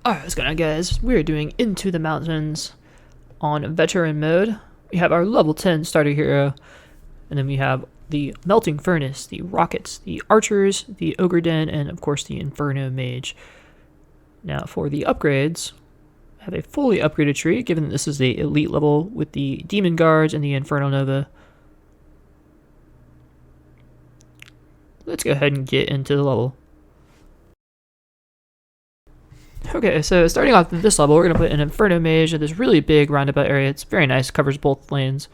Alright, what's going on, guys? We're doing Into the Mountains on veteran mode. We have our level 10 starter hero, and then we have the melting furnace, the rockets, the archers, the ogre den, and of course the inferno mage. Now for the upgrades, I have a fully upgraded tree, given that this is the elite level with the demon guards and the inferno nova. Let's go ahead and get into the level. Okay, so starting off at this level, we're going to put an Inferno Mage at this really big roundabout area. It's very nice, covers both lanes.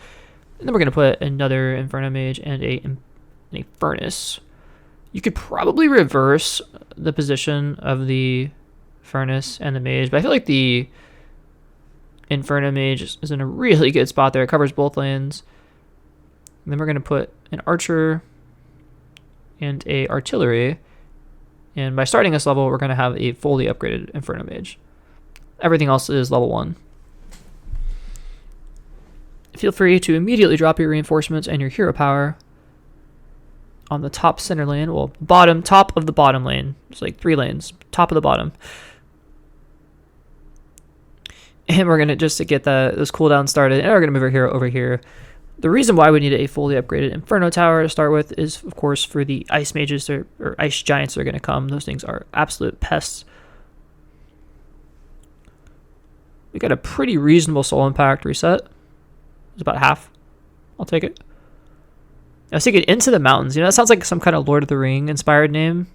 And then we're going to put another Inferno Mage and a Furnace. You could probably reverse the position of the Furnace and the Mage, but I feel like the Inferno Mage is in a really good spot there. It covers both lanes. And then we're going to put an Archer and a Artillery. And by starting this level, we're going to have a fully upgraded Inferno Mage. Everything else is level 1. Feel free to immediately drop your reinforcements and your hero power on the top center lane. Well, top of the bottom lane. It's like 3 lanes. Top of the bottom. And we're going to, just to get this cooldown started, and we're going to move our hero over here. The reason why we need a fully upgraded Inferno Tower to start with is, of course, for the Ice Mages or Ice Giants that are going to come. Those things are absolute pests. We got a pretty reasonable soul impact reset. It's about half. I'll take it. I was thinking Into the Mountains. You know, that sounds like some kind of Lord of the Ring inspired name.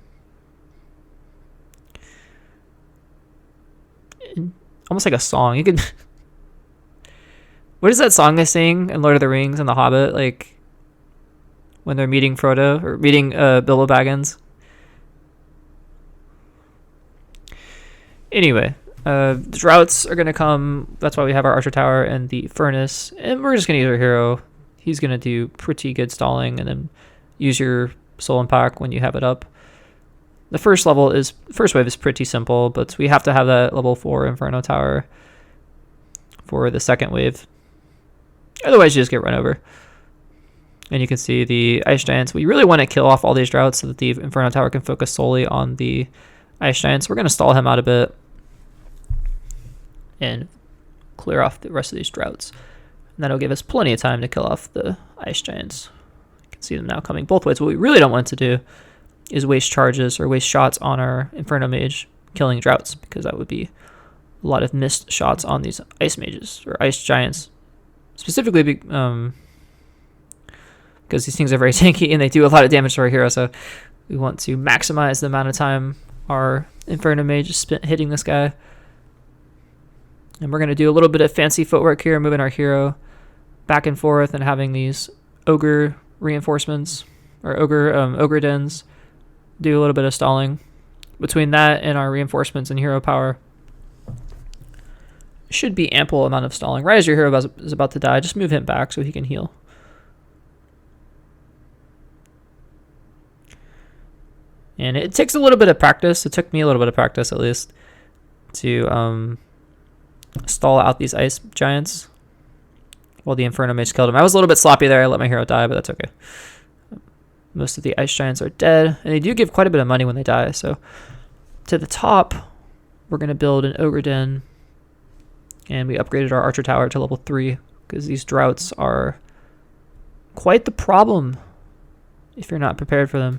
Almost like a song. You could... What is that song they sing in Lord of the Rings and The Hobbit, like when they're meeting Frodo or meeting Bilbo Baggins? Anyway, the droughts are going to come. That's why we have our Archer Tower and the Furnace. And we're just going to use our hero. He's going to do pretty good stalling, and then use your Soul Impact when you have it up. The first wave is pretty simple, but we have to have that level 4 Inferno Tower for the second wave. Otherwise, you just get run over. And you can see the Ice Giants. We really want to kill off all these droughts so that the Inferno Tower can focus solely on the Ice Giants. We're going to stall him out a bit and clear off the rest of these droughts. And that'll give us plenty of time to kill off the Ice Giants. You can see them now coming both ways. What we really don't want to do is waste charges or waste shots on our Inferno Mage killing droughts, because that would be a lot of missed shots on these Ice Mages or Ice Giants. Specifically because these things are very tanky and they do a lot of damage to our hero, so we want to maximize the amount of time our Inferno Mage is spent hitting this guy. And we're going to do a little bit of fancy footwork here, moving our hero back and forth and having these Ogre reinforcements or Ogre dens do a little bit of stalling. Between that and our reinforcements and hero power, should be ample amount of stalling. Right as your hero is about to die, just move him back so he can heal. And it takes a little bit of practice. It took me a little bit of practice, at least, to stall out these Ice Giants while the Inferno Mage killed him. I was a little bit sloppy there. I let my hero die, but that's okay. Most of the Ice Giants are dead, and they do give quite a bit of money when they die. So to the top, we're going to build an Ogre Den. And we upgraded our Archer Tower to level 3 because these droughts are quite the problem if you're not prepared for them.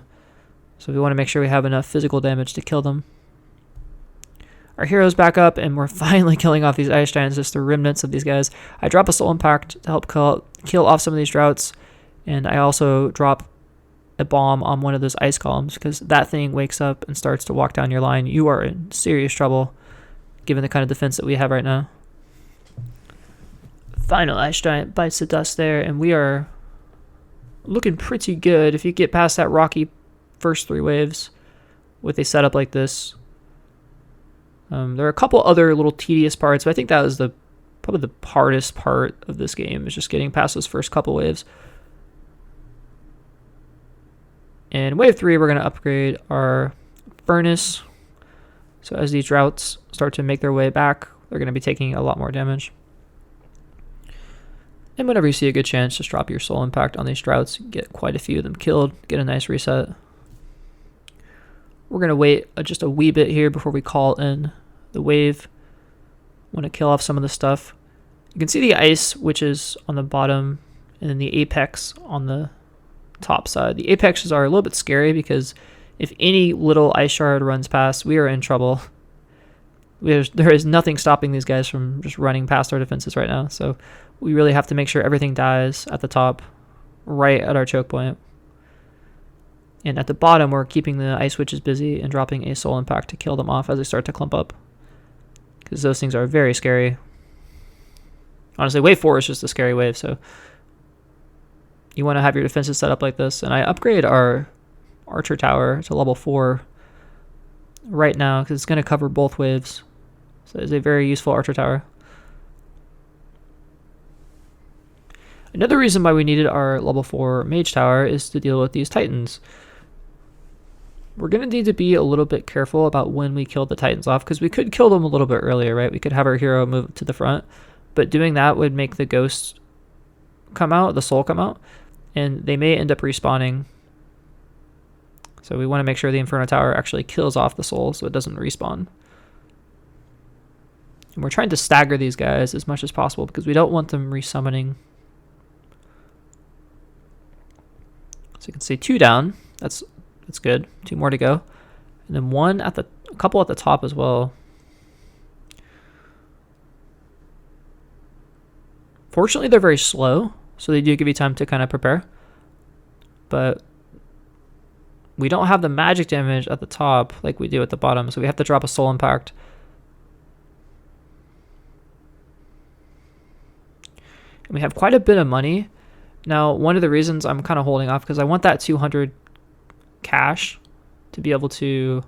So we want to make sure we have enough physical damage to kill them. Our hero's back up, and we're finally killing off these Ice Giants, just the remnants of these guys. I drop a Soul Impact to help kill off some of these droughts, and I also drop a bomb on one of those ice columns because that thing wakes up and starts to walk down your line. You are in serious trouble given the kind of defense that we have right now. Final Ice Giant bites the dust there, and we are looking pretty good. If you get past that rocky first 3 waves with a setup like this, there are a couple other little tedious parts, but I think that was probably the hardest part of this game, is just getting past those first couple waves. In wave 3, we're going to upgrade our Furnace. So as these droughts start to make their way back, they're going to be taking a lot more damage. And whenever you see a good chance, just drop your Soul Impact on these droughts, get quite a few of them killed, get a nice reset. We're going to wait just a wee bit here before we call in the wave. Want to kill off some of the stuff. You can see the ice, which is on the bottom, and then the apex on the top side. The apexes are a little bit scary because if any little ice shard runs past, we are in trouble. There is nothing stopping these guys from just running past our defenses right now. So we really have to make sure everything dies at the top, right at our choke point. And at the bottom, we're keeping the ice witches busy and dropping a soul impact to kill them off as they start to clump up. Because those things are very scary. Honestly, wave 4 is just a scary wave, so you want to have your defenses set up like this. And I upgrade our archer tower to level 4 right now because it's going to cover both waves. So it's a very useful archer tower. Another reason why we needed our level 4 mage tower is to deal with these titans. We're going to need to be a little bit careful about when we kill the titans off because we could kill them a little bit earlier, right? We could have our hero move to the front, but doing that would make the ghost come out, the soul come out, and they may end up respawning. So we want to make sure the Inferno Tower actually kills off the soul so it doesn't respawn. And we're trying to stagger these guys as much as possible because we don't want them resummoning. So you can see 2 down. That's good. 2 more to go. And then a couple at the top as well. Fortunately, they're very slow, so they do give you time to kind of prepare. But we don't have the magic damage at the top like we do at the bottom, so we have to drop a soul impact. And we have quite a bit of money. Now, one of the reasons I'm kind of holding off because I want that 200 cash to be able to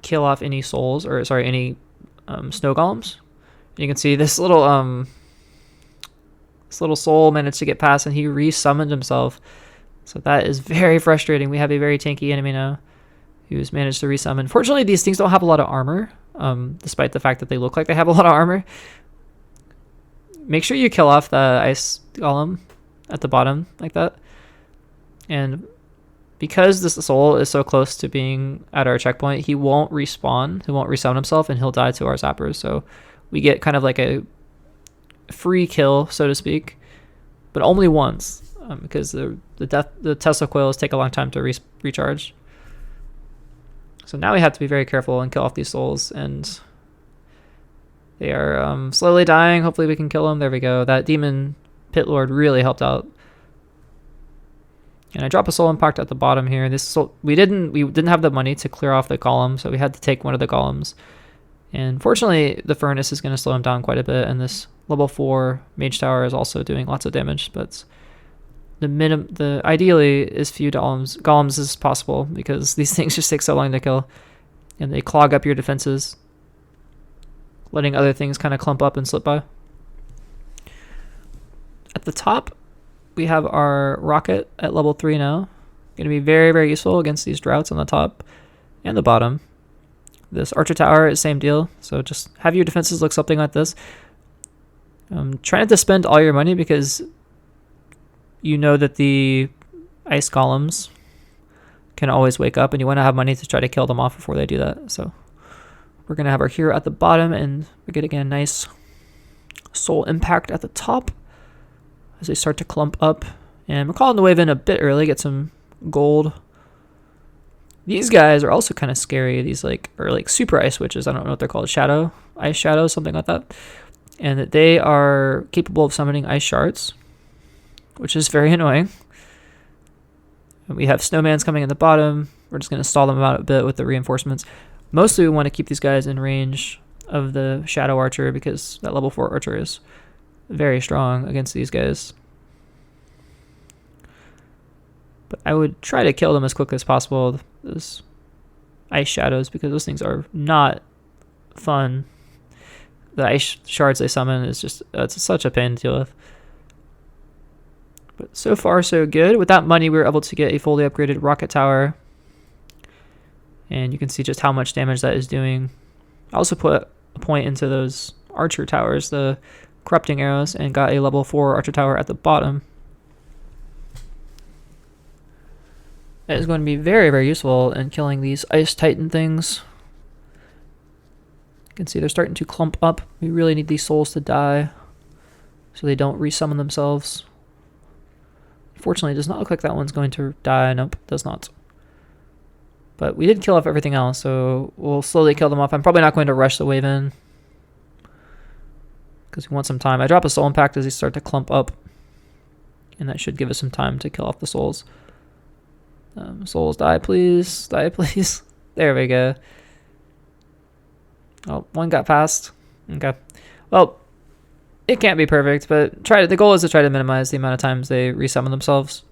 kill off any souls, or sorry, any snow golems. You can see this little soul managed to get past and he resummoned himself. So that is very frustrating. We have a very tanky enemy now who's managed to resummon. Fortunately, these things don't have a lot of armor, despite the fact that they look like they have a lot of armor. Make sure you kill off the ice golem at the bottom like that. And because this soul is so close to being at our checkpoint, he won't respawn, he won't resummon himself, and he'll die to our zappers. So we get kind of like a free kill, so to speak, but only once, because the Tesla coils take a long time to recharge. So now we have to be very careful and kill off these souls, and they are slowly dying. Hopefully we can kill them. There we go. That demon pit lord really helped out. And I drop a soul impact at the bottom here. We didn't have the money to clear off the golem, so we had to take one of the golems. And fortunately, the furnace is going to slow him down quite a bit, and this level 4 mage tower is also doing lots of damage. But ideally is few golems as possible because these things just take so long to kill, and they clog up your defenses, letting other things kind of clump up and slip by. At the top, we have our rocket at level 3 now. Going to be very, very useful against these droughts on the top and the bottom. This archer tower is same deal. So just have your defenses look something like this. Try not to spend all your money because you know that the ice golems can always wake up, and you want to have money to try to kill them off before they do that. So we're going to have our hero at the bottom, and we're getting a nice soul impact at the top as they start to clump up. And we're calling the wave in a bit early, get some gold. These guys are also kind of scary. These are like super ice witches. I don't know what they're called. Ice shadows, something like that. And that they are capable of summoning ice shards, which is very annoying. And we have snowmans coming in the bottom. We're just going to stall them out a bit with the reinforcements. Mostly we want to keep these guys in range of the shadow archer because that level 4 archer is very strong against these guys. But I would try to kill them as quickly as possible, those ice shadows, because those things are not fun. The ice shards they summon is just, it's such a pain to deal with. But so far, so good. With that money, we were able to get a fully upgraded rocket tower. And you can see just how much damage that is doing. I also put a point into those archer towers, the corrupting arrows, and got a level 4 archer tower at the bottom. That is going to be very, very useful in killing these ice titan things. You can see they're starting to clump up. We really need these souls to die so they don't resummon themselves. Fortunately, it does not look like that one's going to die. Nope, does not. But we did kill off everything else, so we'll slowly kill them off. I'm probably not going to rush the wave in because we want some time. I drop a soul impact as they start to clump up, and that should give us some time to kill off the souls. Souls, die please. Die please. There we go. Oh, one got past. Okay. Well, it can't be perfect, but the goal is to try to minimize the amount of times they resummon themselves.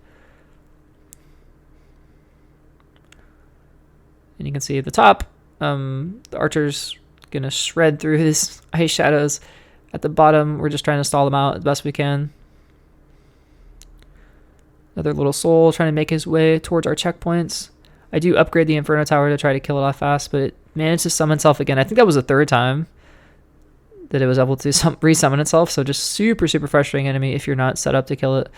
And you can see at the top, the archer's going to shred through his ice shadows. At the bottom, we're just trying to stall them out as best we can. Another little soul trying to make his way towards our checkpoints. I do upgrade the Inferno Tower to try to kill it off fast, but it managed to summon itself again. I think that was the third time that it was able to resummon itself, so just super, super frustrating enemy if you're not set up to kill it.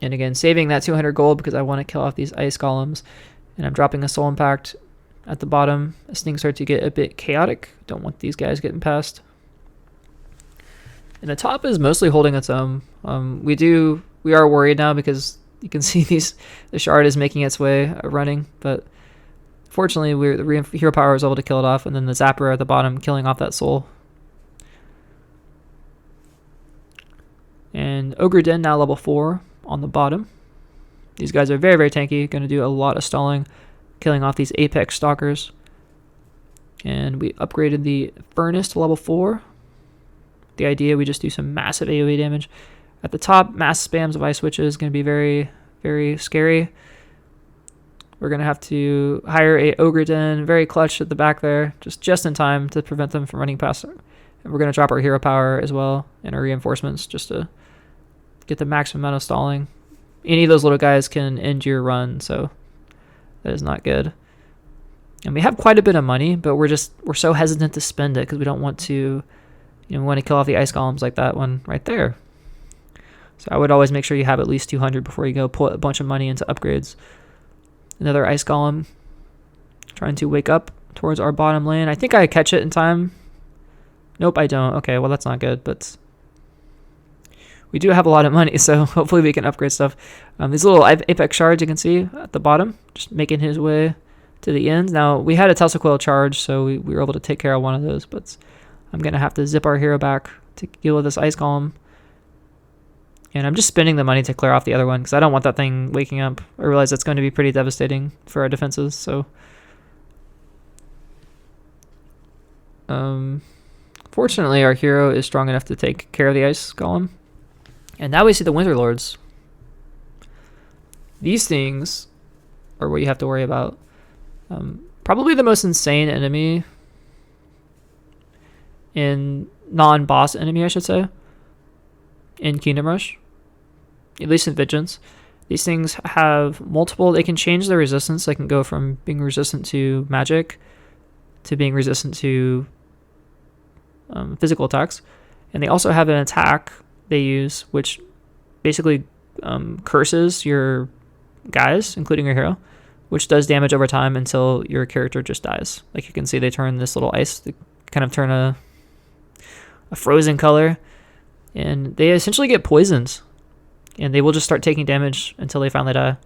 And again, saving that 200 gold because I want to kill off these ice golems. And I'm dropping a soul impact at the bottom as things start to get a bit chaotic. Don't want these guys getting past. And the top is mostly holding its own. We are worried now because you can see the shard is making its way running, but fortunately the hero power is able to kill it off, and then the zapper at the bottom killing off that soul. And Ogre Den now level 4 on the bottom. These guys are very, very tanky, going to do a lot of stalling, killing off these apex stalkers. And we upgraded the furnace to level 4. The idea, we just do some massive AoE damage. At the top, mass spams of ice switches is going to be very, very scary. We're going to have to hire a Ogre Den, very clutch at the back there, just in time to prevent them from running past. And we're going to drop our hero power as well and our reinforcements just to get the maximum amount of stalling. Any of those little guys can end your run, so that is not good. And we have quite a bit of money, but we're so hesitant to spend it because we don't want to, we want to kill off the ice golems like that one right there. So I would always make sure you have at least 200 before you go put a bunch of money into upgrades. Another ice golem trying to wake up towards our bottom lane. I think I catch it in time. Nope, I don't. Okay, well, that's not good, but we do have a lot of money, so hopefully we can upgrade stuff. These little apex shards you can see at the bottom, just making his way to the end. Now, we had a Tesla Coil charge, so we were able to take care of one of those, but I'm going to have to zip our hero back to deal with this ice golem. And I'm just spending the money to clear off the other one because I don't want that thing waking up. I realize that's going to be pretty devastating for our defenses, so fortunately our hero is strong enough to take care of the ice golem. And now we see the Winter Lords. These things are what you have to worry about. Probably the most insane enemy in non-boss enemy, I should say, in Kingdom Rush, at least in Vigilance. These things have multiple, they can change their resistance. They can go from being resistant to magic to being resistant to physical attacks. And they also have an attack they use, which basically curses your guys, including your hero, which does damage over time until your character just dies. Like you can see, they turn this little ice, they kind of turn a frozen color, and they essentially get poisoned, and they will just start taking damage until they finally die.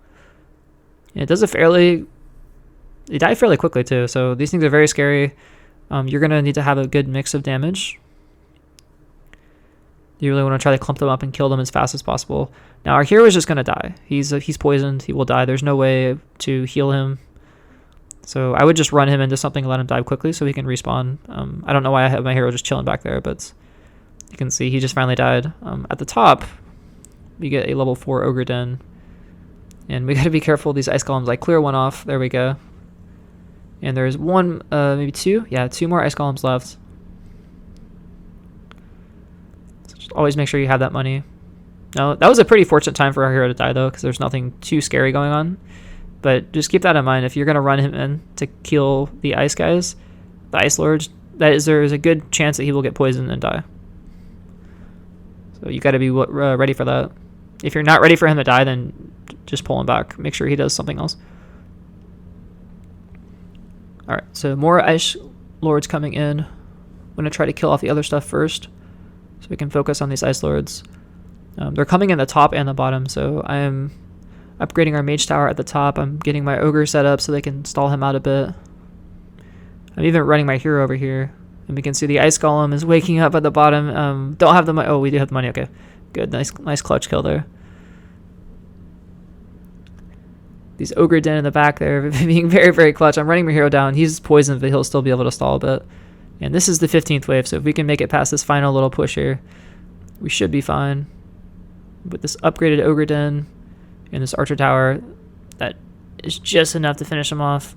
And they die fairly quickly too, so these things are very scary. You're going to need to have a good mix of damage. You really want to try to clump them up and kill them as fast as possible. Now our hero is just going to die. He's poisoned. He will die. There's no way to heal him. So I would just run him into something and let him die quickly so he can respawn. I don't know why I have my hero just chilling back there, but you can see he just finally died. At the top, we get a level 4 Ogre Den. And we got to be careful. These ice golems, I clear one off. There we go. And there's one, maybe two. Yeah, 2 more ice golems left. Always make sure you have that money. Now, that was a pretty fortunate time for our hero to die, though, because there's nothing too scary going on. But just keep that in mind. If you're going to run him in to kill the ice guys, the ice lords, there's a good chance that he will get poisoned and die. So you got to be ready for that. If you're not ready for him to die, then just pull him back. Make sure he does something else. Alright, so more Ice Lords coming in. I'm going to try to kill off the other stuff first, so we can focus on these Ice Lords. They're coming in the top and the bottom, so I am upgrading our Mage Tower at the top. I'm getting my Ogre set up so they can stall him out a bit. I'm even running my hero over here. And we can see the Ice Golem is waking up at the bottom. Don't have the money. Oh, we do have the money. Okay, good. Nice clutch kill there. These Ogre Den in the back there being very, very clutch. I'm running my hero down. He's poisoned, but he'll still be able to stall a bit. And this is the 15th wave, so if we can make it past this final little push here, we should be fine. With this upgraded Ogre Den and this Archer Tower, that is just enough to finish him off.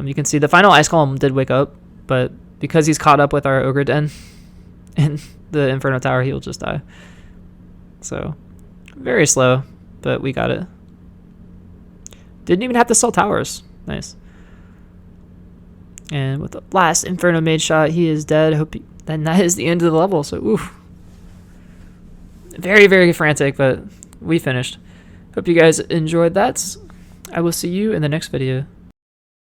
You can see the final Ice Golem did wake up, but because he's caught up with our Ogre Den and the Inferno Tower, he'll just die. So, very slow, but we got it. Didn't even have to sell towers. Nice. And with the last Inferno Mage shot, he is dead. Then that is the end of the level, so oof. Very, very frantic, but we finished. Hope you guys enjoyed that. I will see you in the next video.